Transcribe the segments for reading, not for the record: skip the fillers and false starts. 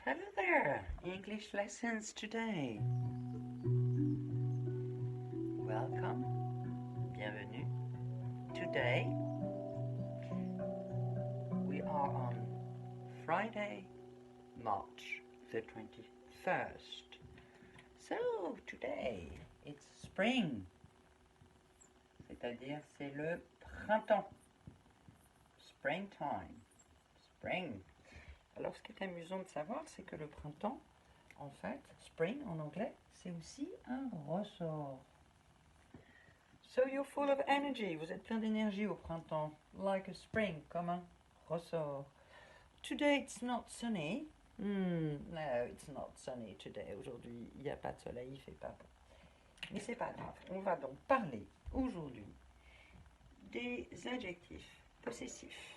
Hello there, English lessons today. Welcome, bienvenue. Today we are on Friday, March the 21st. So today it's spring, c'est-à-dire c'est le printemps. Springtime, spring. Alors ce qui est amusant de savoir, c'est que le printemps, en fait, spring en anglais, c'est aussi un ressort. So you're full of energy, vous êtes plein d'énergie au printemps, like a spring, comme un ressort. Today it's not sunny. No, it's not sunny today. Aujourd'hui, il n'y a pas de soleil, il fait pas beau. Mais c'est pas grave, on va donc parler aujourd'hui des adjectifs possessifs.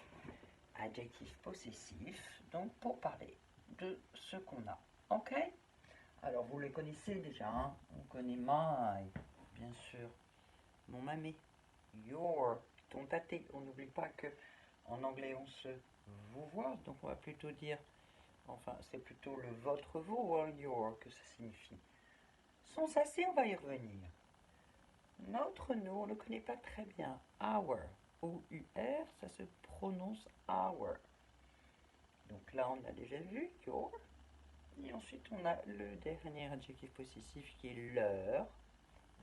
Adjectifs possessifs, donc pour parler de ce qu'on a. Ok? Alors vous les connaissez déjà, hein? On connaît my, bien sûr, mon mamé, your, ton tâté. On n'oublie pas que en anglais on se vous voit, donc on va plutôt dire, enfin c'est plutôt le votre vous, or your que ça signifie. Son sacé, on va y revenir. Notre nous, on ne connaît pas très bien. Our, O-U-R, ça se prononce our. Donc là, on a déjà vu your. Et ensuite, on a le dernier adjectif possessif qui est leur.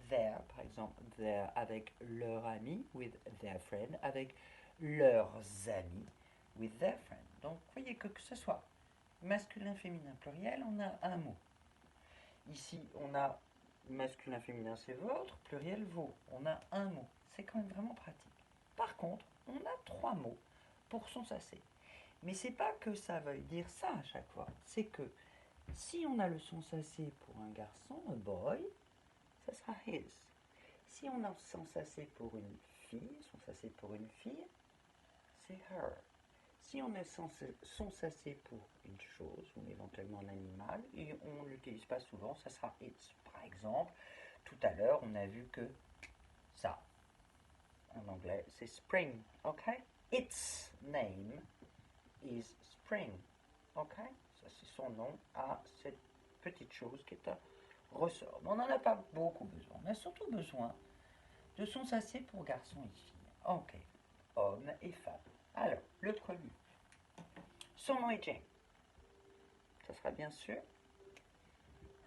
Their, par exemple, their avec leur ami, with their friend, avec leurs amis, with their friend. Donc, vous voyez que ce soit masculin, féminin, pluriel, on a un mot. Ici, on a masculin, féminin, c'est votre, pluriel, vos. On a un mot. C'est quand même vraiment pratique. Par contre, on a trois mots pour son sacé. Mais c'est pas que ça veuille dire ça à chaque fois. C'est que si on a le son sacé pour un garçon, un boy, ça sera his. Si on a le son sacé pour une fille, son sacé pour une fille, c'est her. Si on a son sacé pour une chose ou éventuellement un animal et on ne l'utilise pas souvent, ça sera its. Par exemple, tout à l'heure, on a vu que ça, en anglais, c'est spring. Ok? Its name is spring. Ok? Ça, c'est son nom à cette petite chose qui est un ressort. Mais on n'en a pas beaucoup besoin. On a surtout besoin de son sacé pour garçons et filles. Ok. Hommes et femmes. Alors, le premier. Son nom est Jane. Ça sera bien sûr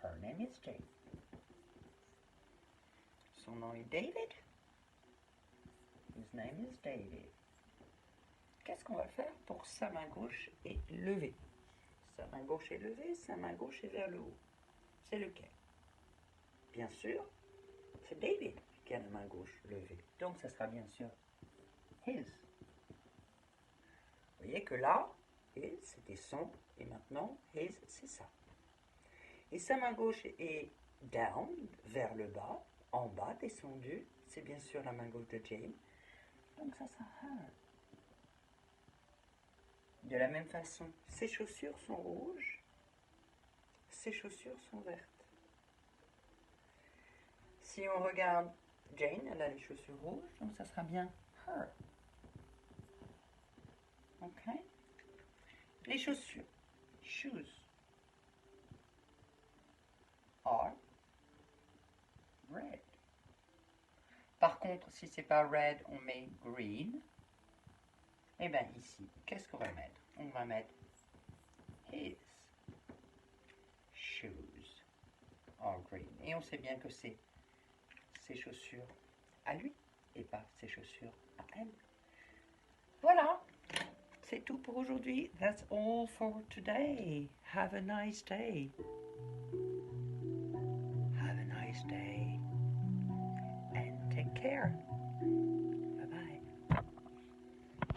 Her name is Jane. Son nom est David. His name is David. Qu'est-ce qu'on va faire pour sa main gauche est levée? Sa main gauche est levée, sa main gauche est vers le haut. C'est lequel? Bien sûr, c'est David qui a la main gauche levée. Donc ça sera bien sûr his. Vous voyez que là, his c'était son et maintenant his c'est ça. Et sa main gauche est down, vers le bas, en bas, descendu. C'est bien sûr la main gauche de Jane. Donc ça sera her. De la même façon, ses chaussures sont rouges, ses chaussures sont vertes. Si on regarde Jane, elle a les chaussures rouges, donc ça sera bien her. Ok? Les chaussures, shoes, are red. Par contre, si c'est pas red, on met green. Et bien ici, qu'est-ce qu'on va mettre? On va mettre his shoes are green. Et on sait bien que c'est ses chaussures à lui et pas ses chaussures à elle. Voilà, c'est tout pour aujourd'hui. That's all for today. Have a nice day. Have a nice day. And take care.